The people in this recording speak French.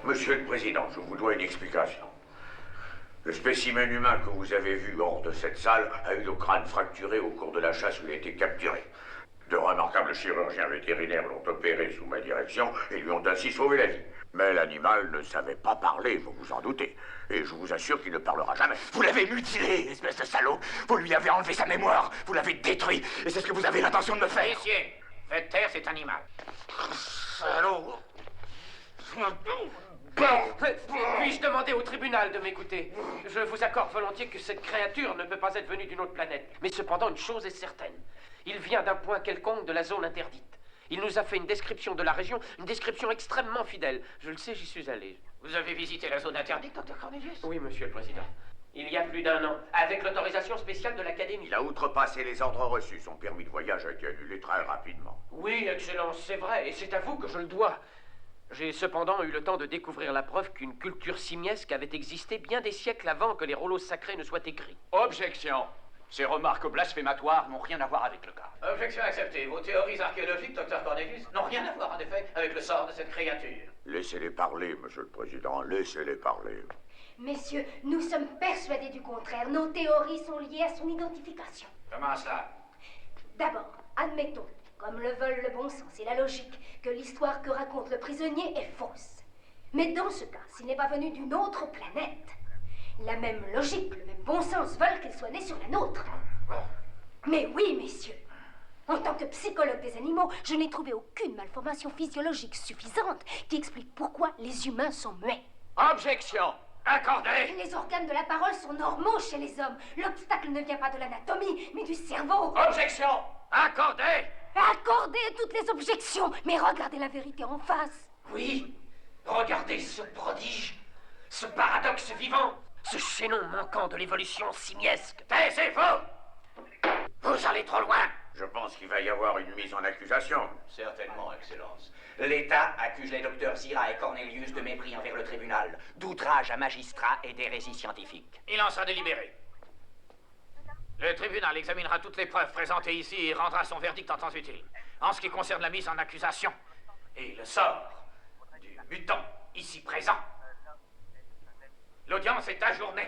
Monsieur le Président, je vous dois une explication. Le spécimen humain que vous avez vu hors de cette salle a eu le crâne fracturé au cours de la chasse où il a été capturé. De remarquables chirurgiens vétérinaires l'ont opéré sous ma direction et lui ont ainsi sauvé la vie. Mais l'animal ne savait pas parler, vous vous en doutez. Et je vous assure qu'il ne parlera jamais. Vous l'avez mutilé, espèce de salaud. Vous lui avez enlevé sa mémoire. Vous l'avez détruit. Et c'est ce que vous avez l'intention de me faire. Messieurs, faites taire cet animal. Salaud. Puis-je demander au tribunal de m'écouter? Je vous accorde volontiers que cette créature ne peut pas être venue d'une autre planète. Mais cependant, une chose est certaine. Il vient d'un point quelconque de la zone interdite. Il nous a fait une description de la région, une description extrêmement fidèle. Je le sais, j'y suis allé. Vous avez visité la zone interdite, Dr. Cornelius? Oui, monsieur le Président. Il y a plus d'1 an, avec l'autorisation spéciale de l'Académie. Il a outrepassé les ordres reçus. Son permis de voyage a été annulé très rapidement. Oui, Excellence, c'est vrai, et c'est à vous que je le dois. J'ai cependant eu le temps de découvrir la preuve qu'une culture simiesque avait existé bien des siècles avant que les rouleaux sacrés ne soient écrits. Objection. Ces remarques blasphématoires n'ont rien à voir avec le cas. Objection acceptée. Vos théories archéologiques, Dr. Cornelius, n'ont rien à voir, en effet, avec le sort de cette créature. Laissez-les parler, Monsieur le Président, laissez-les parler. Messieurs, nous sommes persuadés du contraire. Nos théories sont liées à son identification. Comment cela? D'abord, admettons, comme le veulent le bon sens et la logique, que l'histoire que raconte le prisonnier est fausse. Mais dans ce cas, s'il n'est pas venu d'une autre planète, la même logique, le même bon sens veulent qu'il soit né sur la nôtre. Mais oui, messieurs, en tant que psychologue des animaux, je n'ai trouvé aucune malformation physiologique suffisante qui explique pourquoi les humains sont muets. Objection. Accordé. Les organes de la parole sont normaux chez les hommes. L'obstacle ne vient pas de l'anatomie, mais du cerveau. Objection. Accordé. Accordez toutes les objections, mais regardez la vérité en face. Oui, regardez ce prodige, ce paradoxe vivant, ce chaînon manquant de l'évolution simiesque. Taisez-vous. Vous allez trop loin. Je pense qu'il va y avoir une mise en accusation. Certainement, Excellence. L'État accuse les docteurs Zira et Cornelius de mépris envers le tribunal, d'outrage à magistrat et d'hérésie scientifique. Il en sera délibéré. Le tribunal examinera toutes les preuves présentées ici et rendra son verdict en temps utile. En ce qui concerne la mise en accusation et le sort du mutant ici présent, l'audience est ajournée.